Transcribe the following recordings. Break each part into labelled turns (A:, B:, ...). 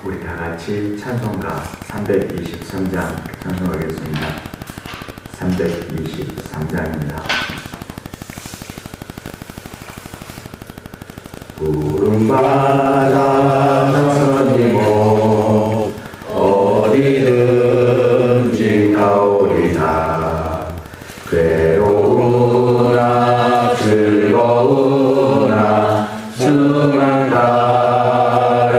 A: 우리 다 같이 찬송가 323장 찬송하겠습니다. 323장입니다. 구름바다 선이모 어디든지 가오리다. 괴로우나 즐거우나 승만 따라가오니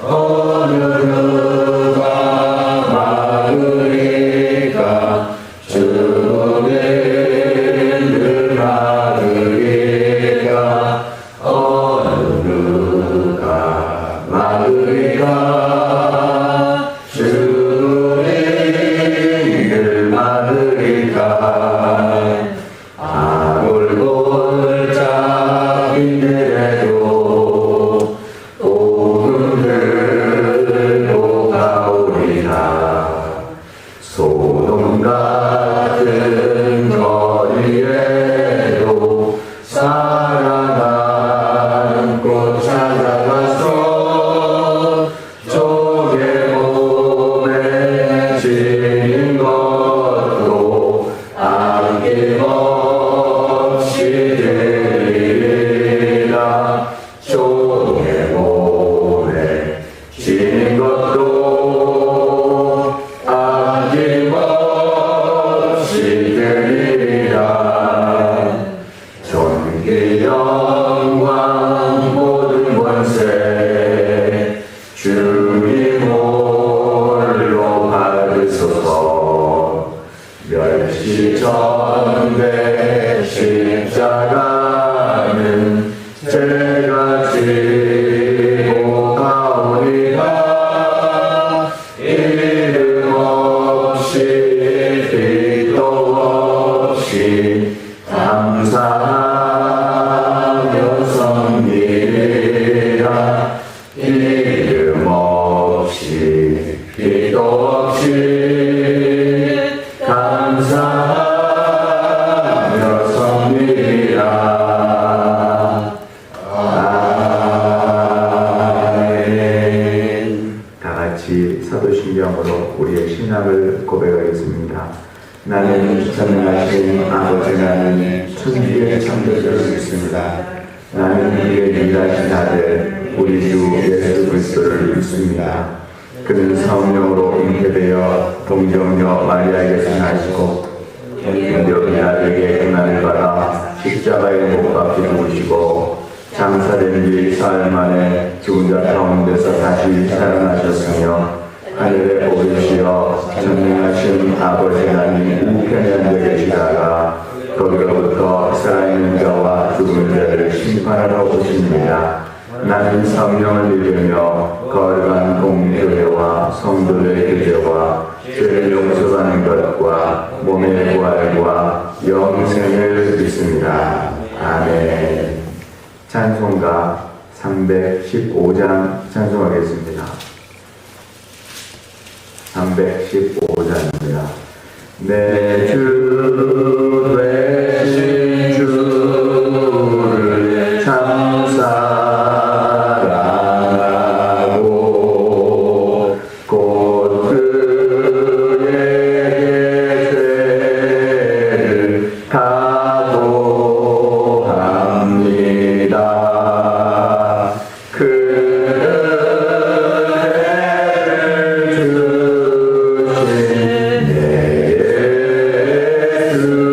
A: 어느 누가 막으리까. 주는 막으리까. 어느 누가 막으리까. 주는 막으리까. 아골골짝인데도 복음들고 가오리라. 소돔 같은 거리에도 살아나는 꽃 찾아가서 조개 몸에 지닌 것도 아낌없이 드리리라. 조개 몸에 지닌 것도 아낌없이 드리리라. 존귀 영광 모든 권세 주님 홀로 받으소서. 멸시전대 십자가는 제가 지고 가오리라. 이름 없이 빛도 없이 감사하며 섬기리라. 이름 없이 빛도 없이 감사하며 섬기리라. 아멘. 다 같이 사도신경으로 우리의 신앙을 고백하겠습니다. 나는 전능하신 아버지 하나님 천지의 창조주를 믿습니다. 나는 우리의 유일하신 아들 우리 주 예수 그리스도를 믿습니다. 그는 성령으로 잉태되어 동정녀 마리아에게서 나시고 본디오 빌라도에게 고난을 받아 십자가에 못 박혀 죽으시고 장사된 뒤 사흘 만에 죽은 자 가운데서 다시 살아나셨으며 하늘에 오르시어 전능하신 아버지 하나님 우편에 앉아 계시다가 거기로부터 살아있는 자와 죽은 자를 심판하러 오십니다. 나는 성령을 믿으며 거룩한 공교회와 성도들의 교제와 죄를 용서받는 것과 몸의 부활과 영생을 믿습니다. 아멘. 찬송가 315장 찬송하겠습니다. 315장입니다. 내 주 되신 주를 참사랑하고 곧 그에게 죄를 각오합니다. 그를 주신 내 예수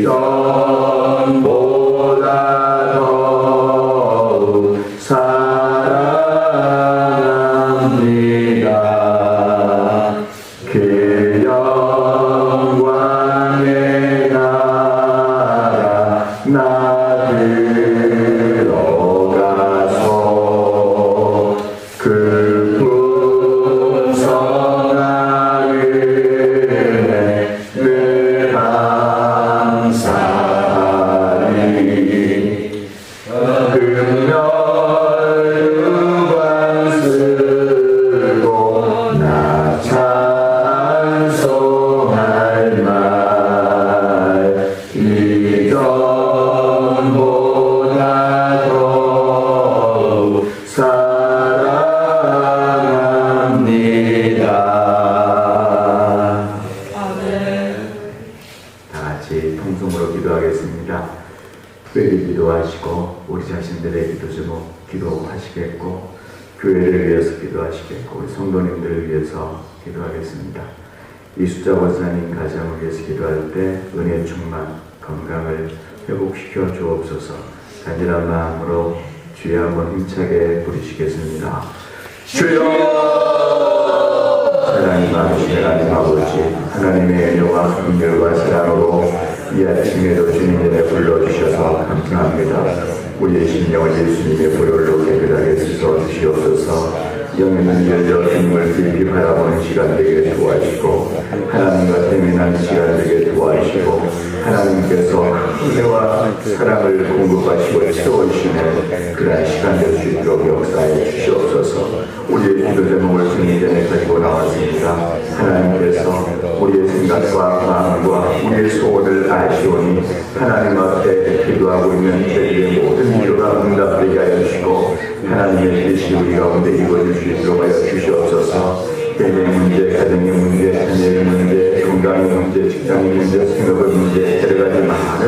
A: 전보다 더욱 사랑합니다. 그 영광의 나라 나 들어가서 그 풍성한 은혜 늘 감사하리. 금멸유관 쓰고 나 찬송할 말 이전보다 더욱 사랑합니다. 다 같이 통성으로 기도하겠습니다. 특별히 기도하시고 우리 자신들의 기도 제목 기도하시겠고 교회를 위해서 기도하시겠고 우리 성도님들을 위해서 기도하겠습니다. 이수자 권사님 가정을 위해서 기도할 때 은혜 충만 건강을 회복시켜 주옵소서. 간절한 마음으로 주여 한번 힘차게 부르시겠습니다. 주여! 사랑이 많으신 하나님 아버지, 하나님의 은혜와 긍휼과 사랑으로 이 아침에도 주님의 불러주셔서 감사합니다. 우리의 심령을 예수님의 보혈로 깨끗하게 씻어주시옵소서. 영의 눈 열려 주님을 깊이 바라보는 시간 되게 도와주시고 하나님과 대면하는 시간 되게 도와주시고 하나님께서 은혜와 사랑을 공급하시고 채워주시는 그런 시간 될 수 있도록 역사해 주시옵소서. 우리의 기도 제목을 주님 전에 가지고 나왔습니다. 하나님께서 우리의 생각과 마음과 우리의 소원을 아시오니 하나님 앞에 기도하고 있는 저희의 모든 기도가 응답되게 하여 주시고 하나님의 뜻이 우리 가운데 이루어질 수 있도록 하여 주시옵소서. 개인의 문제, 가정의 문제, 자녀의 문제, 건강의 문제, 직장의 문제, 생업의 문제, 여러 가지 많은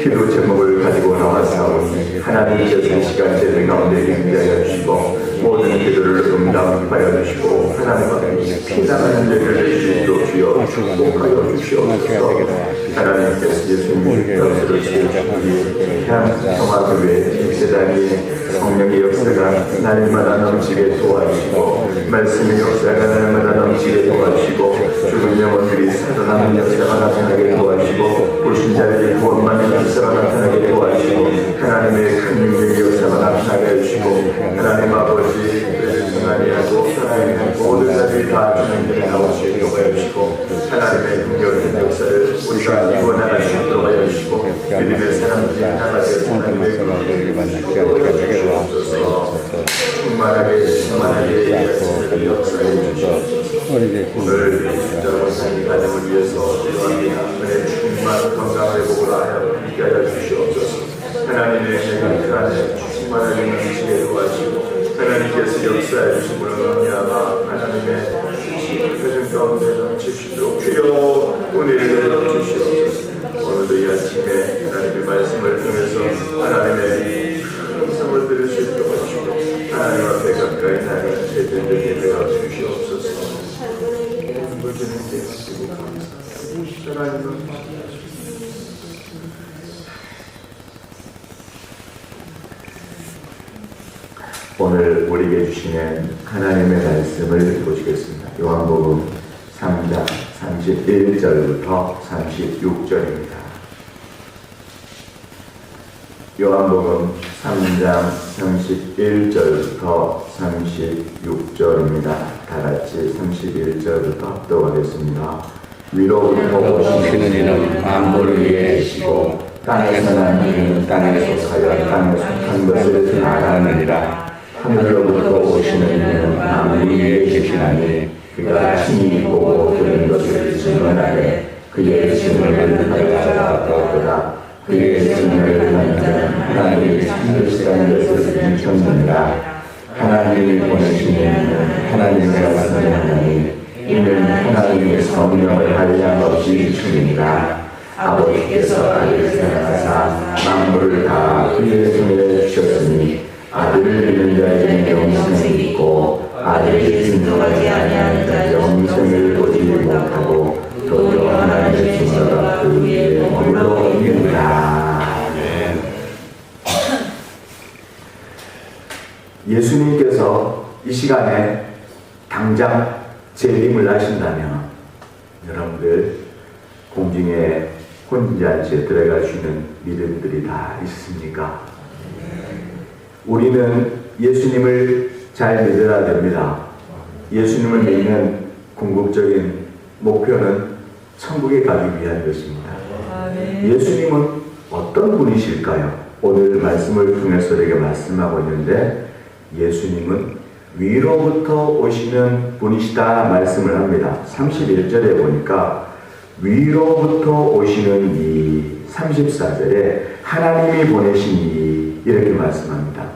A: 기도 제목을 가지고 나왔사오니 하나님께서 이 시간 제들 가운데 준비하여 주시고 모든 기도를 응답하여 주시고 하나님 앞에 피나는 예를 주시도 주여 축복하여 주시옵소서. 하나님께서 예수님의 것으로 지으신 평화를 위해 세상이 성령의 역사가 날마다 넘치게 도와주시고 말씀의 역사가 날마다 넘치게 도와주시고 죽은 영혼들이 살아나는 역사가 나타나게 도와주시고 불신자들이 구원받는 역사가 나타나게 도와주시고 하나님의 큰 능력의 역사가 나타나게 해주시고 하나님 아버지 평안히 하고 살아있는 모든 자들이 다 주님께 나오시도록 해주시고 하나님의 능력의 역사를 우리가 이원하게 하시도록 해주시고 믿음의 사람들이 나가서 하나님의 능력을 충만하게 역사해 주시옵소서. 오늘 진짜로 가정을 위해서 기도합니다. 은혜 충만 건강을 회복을 하여 하여 주시옵소서. 하나님의 은혜가 안에 충만하게 넘치게 도와주시고 하나님께서 역사해 주심으로 말미암아 하나님의 표정 가운데 넘치시도록 주여 은혜를 내려 주시옵소서. 오늘도 이 아침에 하나님의 말씀을 통해서 하나님의 음성을 들을 수 있도록 해주시고 하나님 앞에 가까이 나는 제자들 예배가 주시옵소서. 모든 걸 주님 예수님 감사합니다. 하나님을 오늘 우리에게 주시는 하나님의 말씀을 보시겠습니다. 요한복음 3장 31절부터 36절입니다. 요한복음 3장 31절부터 36절입니다. 다같이 31절부터 합독하겠습니다. 위로부터 오시는 이는 만물을 위해 계시고 땅에서 난 이는 땅에 속하여 땅에 속한 것을 나타내느니라. 하늘로부터 오시는 이는 만물 위에 계시나니 그가 친히 보고 들은 것을 증언하되 그의 증언을 받을 자가 없도다. 그의 증언을 받는 자는 하나님이 참으시다는 것을 믿었느니라. 하나님이 보내신 이는 하나님과 선하나니 이는 하나님의 성령을 한량없이 주니라. 아버지께서 아들을 사랑하사 만물을 다 그의 손에 주셨으니 아들을 믿는 자에게는 영생이 있고 아들을 순종하지 아니하는 자 영생을 보지 못하고 도리어 하나님의 증거가 그 위에 머물러 아멘입니다. 예수님께서 이 시간에 당장 재림을 하신다면 여러분들 공중에 혼잔치에 들어갈 수 있는 믿음들이 다 있습니까? 우리는 예수님을 잘 믿어야 됩니다. 예수님을 믿는 궁극적인 목표는 천국에 가기 위한 것입니다. 예수님은 어떤 분이실까요? 오늘 말씀을 통해서 우리에게 말씀하고 있는데 예수님은 위로부터 오시는 분이시다 말씀을 합니다. 31절에 보니까 위로부터 오시는 이, 34절에 하나님이 보내신 이 이렇게 말씀합니다.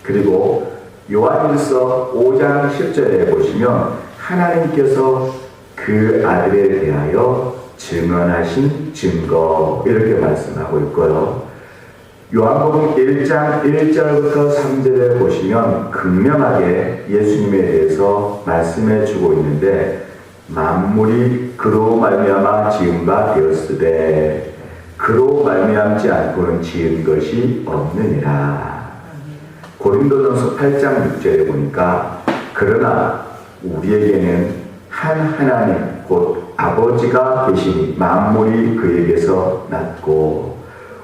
A: 그리고 요한일서 5장 10절에 보시면 하나님께서 그 아들에 대하여 증언하신 증거 이렇게 말씀하고 있고요. 요한복음 1장 1절부터 3절에 보시면 극명하게 예수님에 대해서 말씀해 주고 있는데 만물이 그로 말미암아 지은 바 되었으되 그로 말미암지 않고는 지은 것이 없느니라. 고린도전서 8장 6절에 보니까 그러나 우리에게는 한 하나님 곧 아버지가 계시니 만물이 그에게서 났고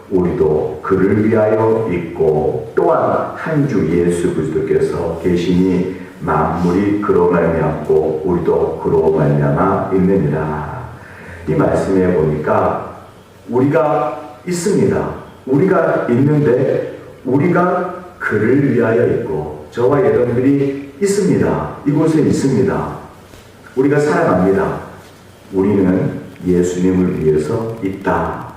A: 우리도 그를 위하여 있고 또한 한 주 예수 그리스도께서 계시니 만물이 그로 말미암고 우리도 그로 말미암아 있느니라. 이 말씀에 보니까 우리가 있습니다. 우리가 있는데 우리가 그를 위하여 있고 저와 여러분들이 있습니다. 이곳에 있습니다. 우리가 살아갑니다. 우리는 예수님을 위해서 있다.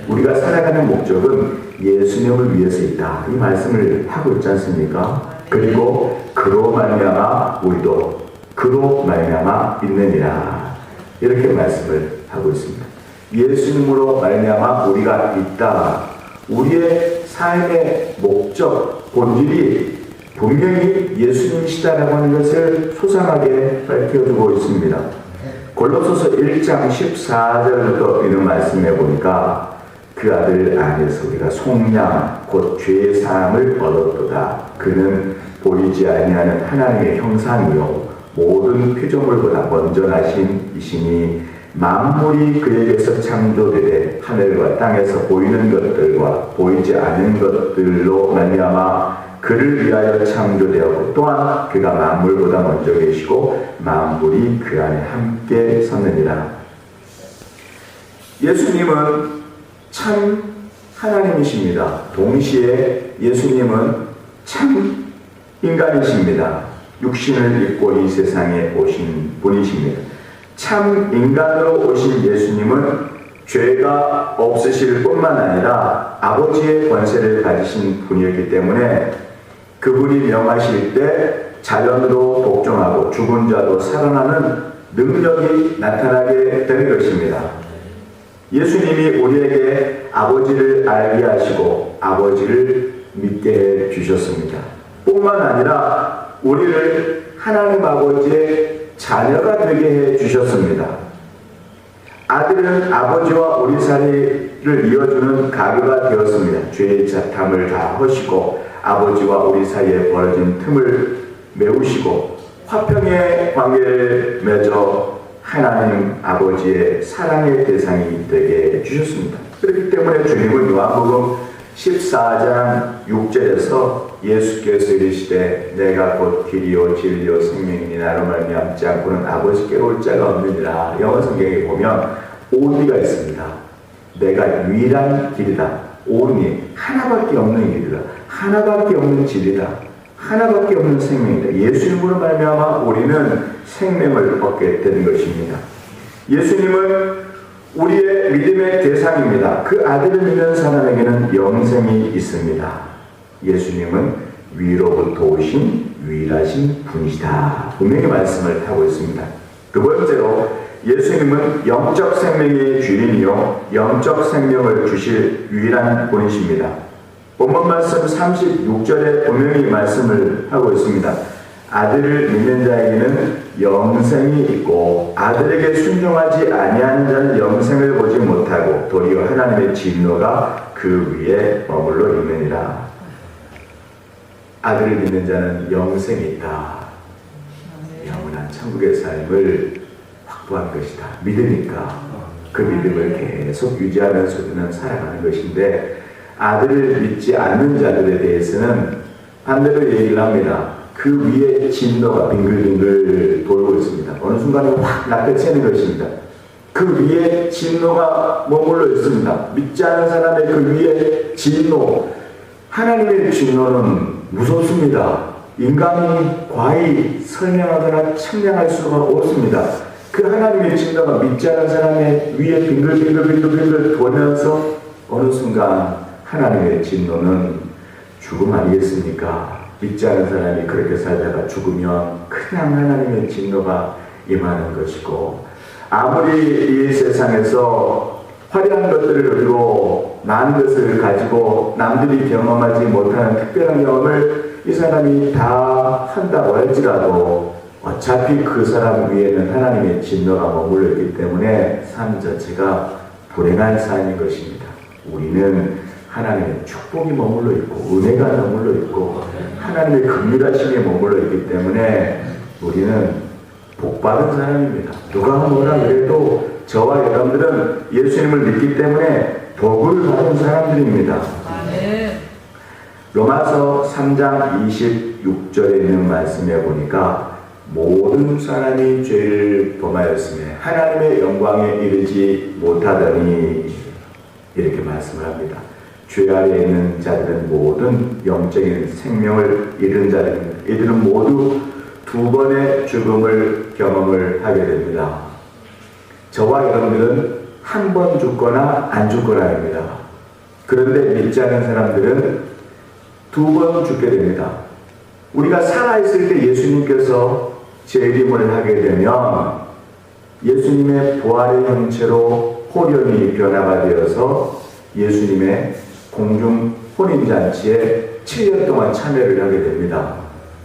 A: 우리가 살아가는 목적은 예수님을 위해서 있다. 이 말씀을 하고 있지 않습니까? 그리고 그로 말미암아 우리도 그로 말미암아 있느니라. 이렇게 말씀을 하고 있습니다. 예수님으로 말미암아 우리가 있다. 우리의 삶의 목적, 본질이 분명히 예수님이시다라고 하는 것을 소상하게 밝혀주고 있습니다. 골로새서 1장 14절부터 이런 말씀해 보니까 그 아들 안에서 우리가 속량 곧 죄의 사함을 얻었도다. 그는 보이지 아니하는 하나님의 형상이요 모든 피조물보다 먼저 나신 이시니 만물이 그에게서 창조되되 하늘과 땅에서 보이는 것들과 보이지 않는 것들로 말미암아 그를 위하여 창조되었고 또한 그가 만물보다 먼저 계시고 만물이 그 안에 함께 섰느니라. 예수님은 참 하나님이십니다. 동시에 예수님은 참 인간이십니다. 육신을 입고 이 세상에 오신 분이십니다. 참 인간으로 오신 예수님은 죄가 없으실 뿐만 아니라 아버지의 권세를 가지신 분이었기 때문에 그분이 명하실 때 자연도 복종하고 죽은 자도 살아나는 능력이 나타나게 되는 것입니다. 예수님이 우리에게 아버지를 알게 하시고 아버지를 믿게 해 주셨습니다. 뿐만 아니라 우리를 하나님 아버지의 자녀가 되게 해 주셨습니다. 아들은 아버지와 우리 사이를 이어주는 가교가 되었습니다. 죄의 자탐을 다 하시고 아버지와 우리 사이에 벌어진 틈을 메우시고 화평의 관계를 맺어 하나님 아버지의 사랑의 대상이 되게 해주셨습니다. 그렇기 때문에 주님은 요한복음 14장 6절에서 예수께서 이르시되 내가 곧 길이요 진리요 생명이니 나로 말미암지 않고는 아버지께로 올 자가 없느니라. 영어 성경에 보면 only가 있습니다. 내가 유일한 길이다. only 하나밖에 없는 길이다. 하나밖에 없는 진리다. 하나밖에 없는 생명이다. 예수님으로 말미암아 우리는 생명을 얻게 되는 것입니다. 예수님은 우리의 믿음의 대상입니다. 그 아들을 믿는 사람에게는 영생이 있습니다. 예수님은 위로부터 오신 유일하신 분이시다. 분명히 말씀을 하고 있습니다. 두 번째로 예수님은 영적 생명의 주인이요 영적 생명을 주실 유일한 분이십니다. 본문 말씀 36절에 분명히 말씀을 하고 있습니다. 아들을 믿는 자에게는 영생이 있고 아들에게 순종하지 아니하는 자는 영생을 보지 못하고 도리어 하나님의 진노가 그 위에 머물러 있느니라. 아들을 믿는 자는 영생이 있다. 영원한 천국의 삶을 확보한 것이다. 믿으니까 그 믿음을 계속 유지하면서 우리는 살아가는 것인데, 아들을 믿지 않는 자들에 대해서는 반대로 얘기를 합니다. 그 위에 진노가 빙글빙글 돌고 있습니다. 어느 순간에 확 낚아채는 것입니다. 그 위에 진노가 머물러 있습니다. 믿지 않은 사람의 그 위에 진노, 하나님의 진노는 무섭습니다. 인간이 과히 설명하거나 측량할 수가 없습니다. 그 하나님의 진노가 믿지 않은 사람의 위에 빙글빙글 돌면서 어느 순간 하나님의 진노는 죽음 아니겠습니까? 믿지 않은 사람이 그렇게 살다가 죽으면 그냥 하나님의 진노가 임하는 것이고, 아무리 이 세상에서 화려한 것들을 누리고 많은 것을 가지고 남들이 경험하지 못하는 특별한 경험을 이 사람이 다 한다고 할지라도 어차피 그 사람 위에는 하나님의 진노가 머물러 있기 때문에 삶 자체가 불행한 삶인 것입니다. 우리는 하나님의 축복이 머물러 있고 은혜가 머물러 있고 하나님의 긍휼하심이 머물러 있기 때문에 우리는 복받은 사람입니다. 누가 뭐라 그래도 저와 여러분들은 예수님을 믿기 때문에 복을 받은 사람들입니다. 로마서 3장 26절에 있는 말씀에 보니까 모든 사람이 죄를 범하였으며 하나님의 영광에 이르지 못하더니 이렇게 말씀을 합니다. 죄 아래에 있는 자들은 모든 영적인 생명을 잃은 자들입니다. 이들은 모두 두 번의 죽음을 경험을 하게 됩니다. 저와 여러분들은 한 번 죽거나 안 죽거나입니다. 그런데 믿지 않은 사람들은 두 번 죽게 됩니다. 우리가 살아있을 때 예수님께서 재림을 하게 되면 예수님의 부활의 형체로 호련히 변화가 되어서 예수님의 공중 혼인잔치에 7년 동안 참여를 하게 됩니다.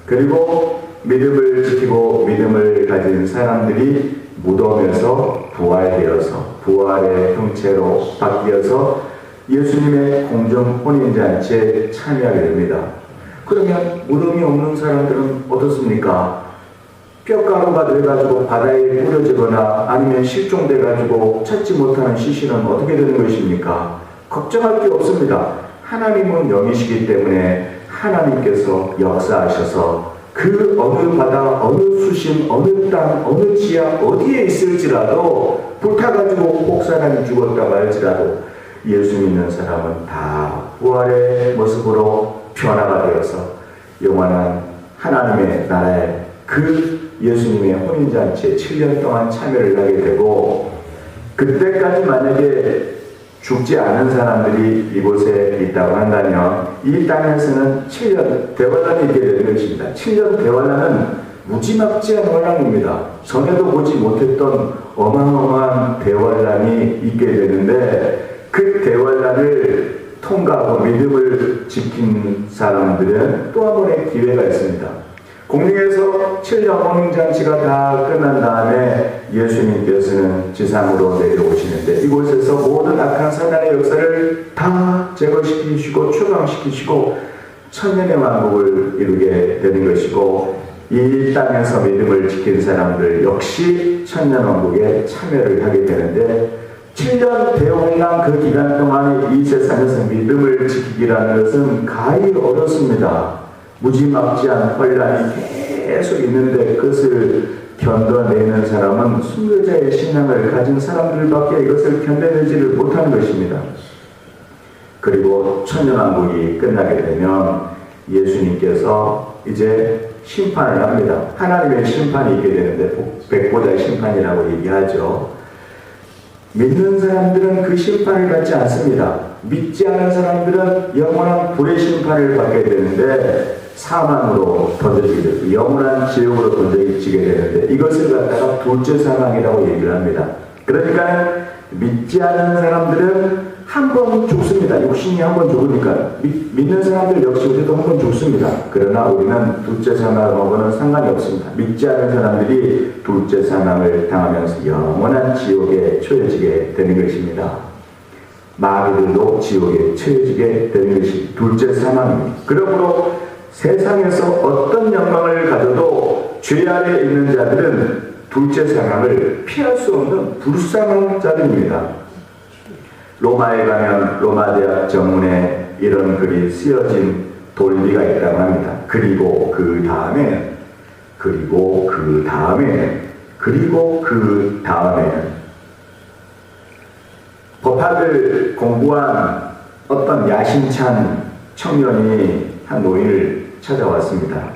A: 그리고 믿음을 지키고 믿음을 가진 사람들이 무덤에서 부활되어서 부활의 형체로 바뀌어서 예수님의 공중 혼인잔치에 참여하게 됩니다. 그러면 무덤이 없는 사람들은 어떻습니까? 뼈가루가 돼가지고 바다에 뿌려지거나 아니면 실종돼가지고 찾지 못하는 시신은 어떻게 되는 것입니까? 걱정할 게 없습니다. 하나님은 영이시기 때문에 하나님께서 역사하셔서 그 어느 바다, 어느 수심, 어느 땅, 어느 지하 어디에 있을지라도 불타가지고 혹 사람이 죽었다고 할지라도 예수 믿는 사람은 다 부활의 모습으로 변화가 되어서 영원한 하나님의 나라에 그 예수님의 혼인잔치에 7년 동안 참여를 하게 되고, 그때까지 만약에 죽지 않은 사람들이 이곳에 있다고 한다면 이 땅에서는 7년 대환란이 있게 되는 것입니다. 7년 대환란은 무지막지한 환란입니다. 전에도 보지 못했던 어마어마한 대환란이 있게 되는데, 그 대환란을 통과하고 믿음을 지킨 사람들은 또 한 번의 기회가 있습니다. 공중에서 7년 혼인잔치가 다 끝난 다음에 예수님께서는 지상으로 내려오시는데 이곳에서 모든 악한 사단의 역사를 다 제거시키시고 추방시키시고 천년의 왕국을 이루게 되는 것이고, 이 땅에서 믿음을 지킨 사람들 역시 천년 왕국에 참여를 하게 되는데, 7년 대환란 그 기간 동안에 이 세상에서 믿음을 지키기라는 것은 가히 어렵습니다. 무지막지한 혼란이 계속 있는데 그것을 견뎌내는 사람은 순교자의 신앙을 가진 사람들밖에 이것을 견뎌내지를 못하는 것입니다. 그리고 천년왕국이 끝나게 되면 예수님께서 이제 심판을 합니다. 하나님의 심판이 있게 되는데 백보자의 심판이라고 얘기하죠. 믿는 사람들은 그 심판을 받지 않습니다. 믿지 않은 사람들은 영원한 불의 심판을 받게 되는데 사망으로 던져지게 되고 영원한 지옥으로 던져지게 되는데, 이것을 갖다가 둘째 사망이라고 얘기를 합니다. 그러니까 믿지 않은 사람들은 한 번 죽습니다. 육신이 한 번 죽으니까. 믿는 사람들 역시 우리도 한 번 죽습니다. 그러나 우리는 둘째 사망하고는 상관이 없습니다. 믿지 않은 사람들이 둘째 사망을 당하면서 영원한 지옥에 처해지게 되는 것입니다. 마귀들도 지옥에 처해지게 되는 것이 둘째 사망입니다. 그러므로 세상에서 어떤 영광을 가져도 죄 아래 있는 자들은 둘째 사망을 피할 수 없는 불쌍한 자들입니다. 로마에 가면 로마 대학 정문에 이런 글이 쓰여진 돌비가 있다고 합니다. 그리고 그 다음에는 법학을 공부한 어떤 야심찬 청년이 한 노인을 찾아왔습니다.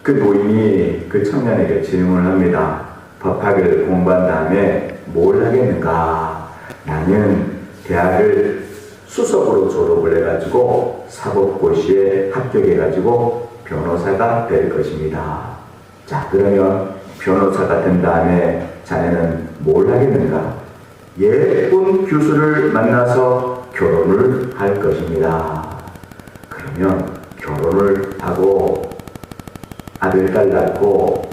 A: 그 노인이 그 청년에게 질문을 합니다. 법학을 공부한 다음에 뭘 하겠는가? 나는 대학을 수석으로 졸업을 해가지고 사법고시에 합격해가지고 변호사가 될 것입니다. 자, 그러면 변호사가 된 다음에 자네는 뭘 하겠는가? 예쁜 교수를 만나서 결혼을 할 것입니다. 그러면 결혼을 하고 아들, 딸 낳고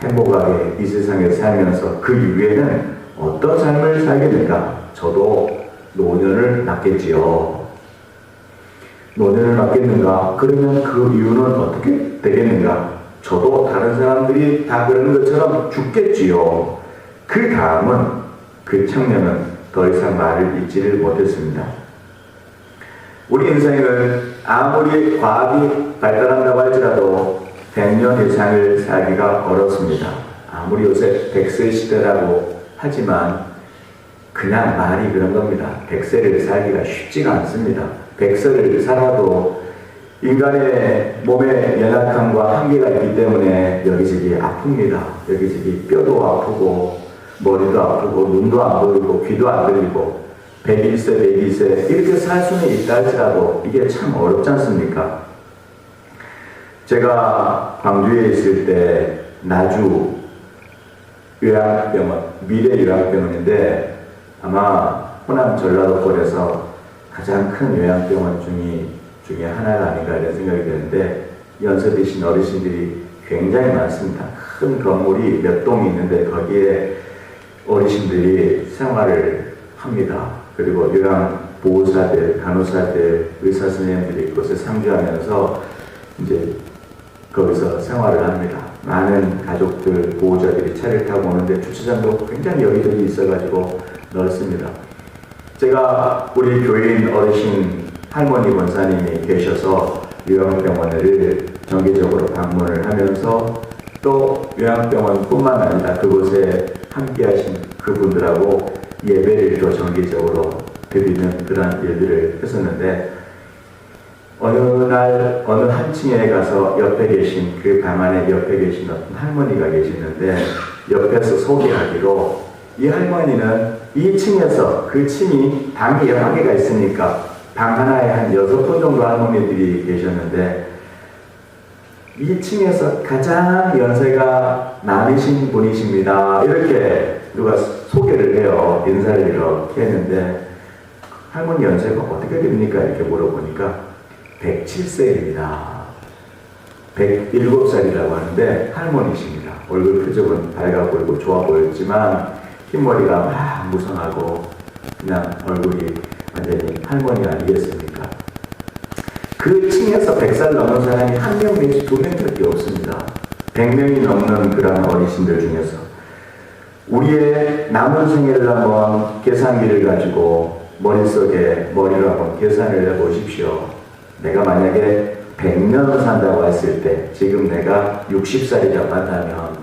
A: 행복하게 이 세상에 살면서 그 이후에는 어떤 삶을 살겠는가? 저도 노년을 낳겠지요. 노년을 낳겠는가? 그러면 그 이유는 어떻게 되겠는가? 저도 다른 사람들이 다 그러는 것처럼 죽겠지요. 그 다음은 그 청년은 더 이상 말을 잇지를 못했습니다. 우리 인생은 아무리 과학이 발달한다고 할지라도 100년 이상을 살기가 어렵습니다. 아무리 요새 100세 시대라고 하지만 그냥 말이 그런 겁니다. 100세를 살기가 쉽지가 않습니다. 100세를 살아도 인간의 몸의 연약함과 한계가 있기 때문에 여기저기 아픕니다. 여기저기 뼈도 아프고 머리도 아프고 눈도 안 보이고 귀도 안 들리고 101세, 102세 이렇게 살 수는 있다 할지라도 이게 참 어렵지 않습니까? 제가 광주에 있을 때 나주 요양병원, 미래 요양병원인데 아마 호남 전라도권에서 가장 큰 요양병원 중에 하나가 아닌가 이런 생각이 드는데 연세 드신 어르신들이 굉장히 많습니다. 큰 건물이 몇 동이 있는데 거기에 어르신들이 생활을 합니다. 그리고 요양보호사들, 간호사들, 의사 선생님들이 그곳에 상주하면서 이제 거기서 생활을 합니다. 많은 가족들, 보호자들이 차를 타고 오는데 주차장도 굉장히 여기저기 있어가지고 넓습니다. 제가 우리 교인 어르신 할머니 권사님이 계셔서 요양병원을 정기적으로 방문을 하면서 또 요양병원뿐만 아니라 그곳에 함께 하신 그분들하고 예배를 또 정기적으로 드리는 그런 일들을 했었는데 어느 날 어느 한 층에 가서 옆에 계신 그 방 안에 옆에 계신 어떤 할머니가 계시는데 옆에서 소개하기로 이 할머니는 이 층에서 그 층이 방이 여러 개가 있으니까 방 하나에 한 6분 정도 할머니들이 계셨는데 이 층에서 가장 연세가 많으신 분이십니다. 이렇게 누가 소개를 해요. 인사를 이렇게 했는데 할머니 연세가 어떻게 됩니까? 이렇게 물어보니까 107세입니다. 107살이라고 하는데 할머니십니다. 얼굴 표정은 밝아 보이고 좋아 보였지만 흰머리가 막 무성하고 그냥 얼굴이 완전히 할머니 아니겠습니까? 그 층에서 100살 넘는 사람이 한 명 내지 2명밖에 없습니다. 100명이 넘는 그런 어르신들 중에서 우리의 남은 생애를 한번 계산기를 가지고 머릿속에 머리로 한번 계산을 해보십시오. 내가 만약에 100년 산다고 했을 때 지금 내가 60살이라고 한다면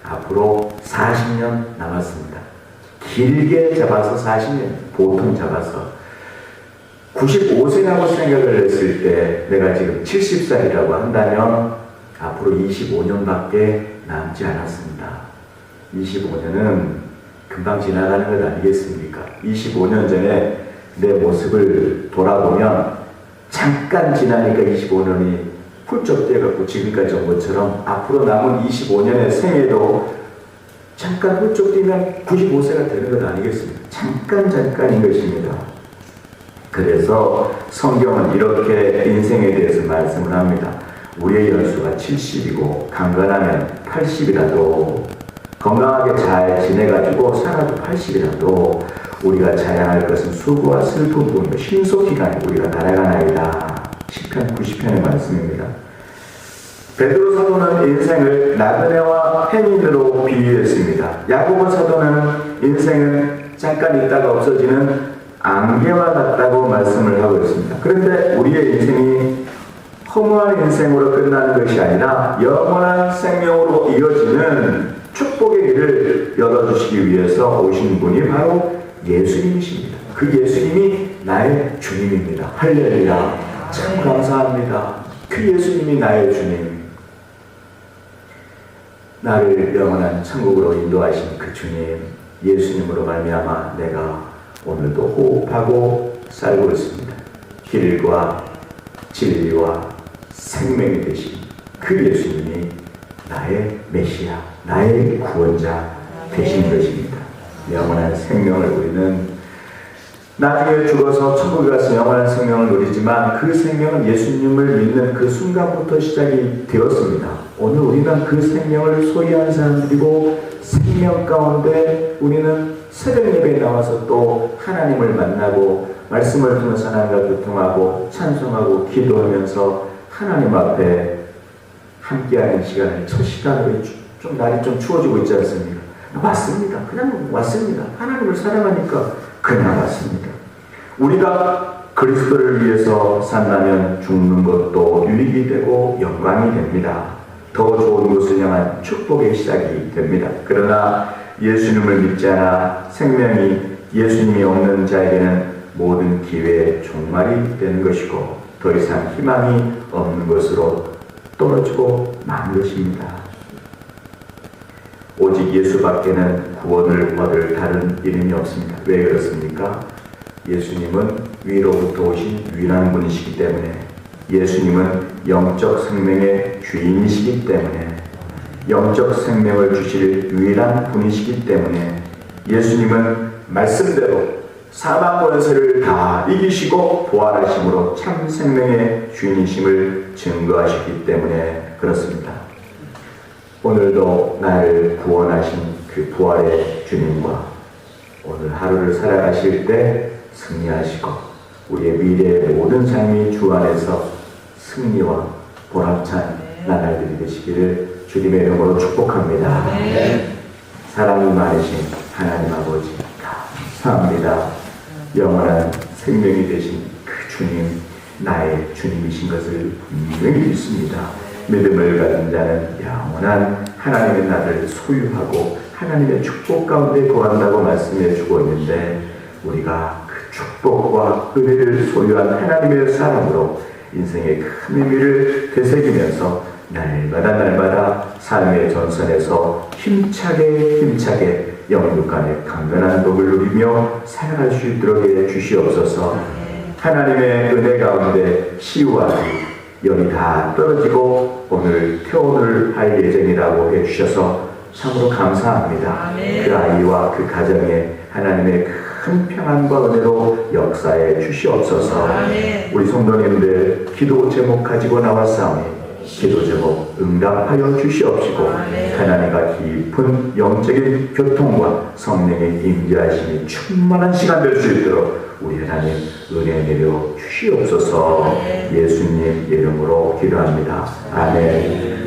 A: 앞으로 40년 남았습니다. 길게 잡아서 40년, 보통 잡아서 95세라고 생각을 했을 때 내가 지금 70살이라고 한다면 앞으로 25년밖에 남지 않았습니다. 25년은 금방 지나가는 것 아니겠습니까? 25년 전에 내 모습을 돌아보면 잠깐 지나니까 25년이 훌쩍 뛰어갖고 지금까지 온 것처럼 앞으로 남은 25년의 생애도 잠깐 훌쩍 뛰면 95세가 되는 것 아니겠습니까? 잠깐인 것입니다. 그래서 성경은 이렇게 인생에 대해서 말씀을 합니다. 우리의 연수가 70이고 강건하면 80이라도 건강하게 잘 지내가지고 살아도 80이라도 우리가 자양할 것은 수고와 슬픔뿐이며 신속히간 우리가 날아가나이다. 시편 90편의 말씀입니다. 베드로 사도는 인생을 나그네와 행인으로 비유했습니다. 야고보 사도는 인생은 잠깐 있다가 없어지는 안개와 같다고 말씀을 하고 있습니다. 그런데 우리의 인생이 허무한 인생으로 끝나는 것이 아니라 영원한 생명으로 이어지는 축복의 길을 열어주시기 위해서 오신 분이 바로 예수님이십니다. 그 예수님이 나의 주님입니다. 할렐루야. 참 감사합니다. 그 예수님이 나의 주님, 나를 영원한 천국으로 인도하신 그 주님, 예수님으로 말미암아 내가 오늘도 호흡하고 살고 있습니다. 길과 진리와 생명이 되신 그 예수님이 나의 메시아, 나의 구원자 되신 것입니다. 영원한 생명을 우리는 나중에 죽어서 천국에 가서 영원한 생명을 누리지만 그 생명은 예수님을 믿는 그 순간부터 시작이 되었습니다. 오늘 우리는 그 생명을 소유한 사람들이고 생명 가운데 우리는 새벽 예배에 나와서 또 하나님을 만나고 말씀을 통해서 하나님과 교통하고 찬송하고 기도하면서 하나님 앞에 함께하는 시간을 첫 시간으로 좀 날이 좀 추워지고 있지 않습니까? 왔습니다. 그냥 왔습니다. 하나님을 사랑하니까 그냥 왔습니다. 우리가 그리스도를 위해서 산다면 죽는 것도 유익이 되고 영광이 됩니다. 더 좋은 곳을 향한 축복의 시작이 됩니다. 그러나 예수님을 믿지 않아 생명이 예수님이 없는 자에게는 모든 기회의 종말이 되는 것이고 더 이상 희망이 없는 것으로 떨어지고 만 것입니다. 오직 예수밖에는 구원을 얻을 다른 이름이 없습니다. 왜 그렇습니까? 예수님은 위로부터 오신 유일한 분이시기 때문에, 예수님은 영적 생명의 주인이시기 때문에, 영적 생명을 주실 유일한 분이시기 때문에, 예수님은 말씀대로 사망 권세를 다 이기시고 부활하심으로 참 생명의 주인이심을 증거하셨기 때문에 그렇습니다. 오늘도 나를 구원하신 그 부활의 주님과 오늘 하루를 살아가실 때 승리하시고 우리의 미래의 모든 삶이 주 안에서 승리와 보람찬 나날들이 되시기를 주님의 이름으로 축복합니다. 사랑이 많으신 하나님 아버지 감사합니다. 영원한 생명이 되신 그 주님, 나의 주님이신 것을 분명히 믿습니다. 믿음을 가진 자는 영원한 하나님의 나라를 소유하고 하나님의 축복 가운데 거한다고 말씀해 주고 있는데, 우리가 그 축복과 은혜를 소유한 하나님의 사람으로 인생의 큰 의미를 되새기면서 날마다 삶의 전선에서 힘차게 영육간의 강건한 복을 누리며 살아갈 수 있도록 해 주시옵소서. 하나님의 은혜 가운데 시우아기 열이 다 떨어지고 오늘 퇴원을 할 예정이라고 해주셔서 참으로 감사합니다. 그 아이와 그 가정에 하나님의 큰 평안과 은혜로 역사해 주시옵소서. 우리 성도님들 기도 제목 가지고 나왔사오니 기도 제목 응답하여 주시옵시고 하나님과 깊은 영적인 교통과 성령의 임재하심이 충만한 시간 될 수 있도록 우리 하나님 은혜 내려 주시옵소서. 예수님 이름으로 기도합니다. 아멘.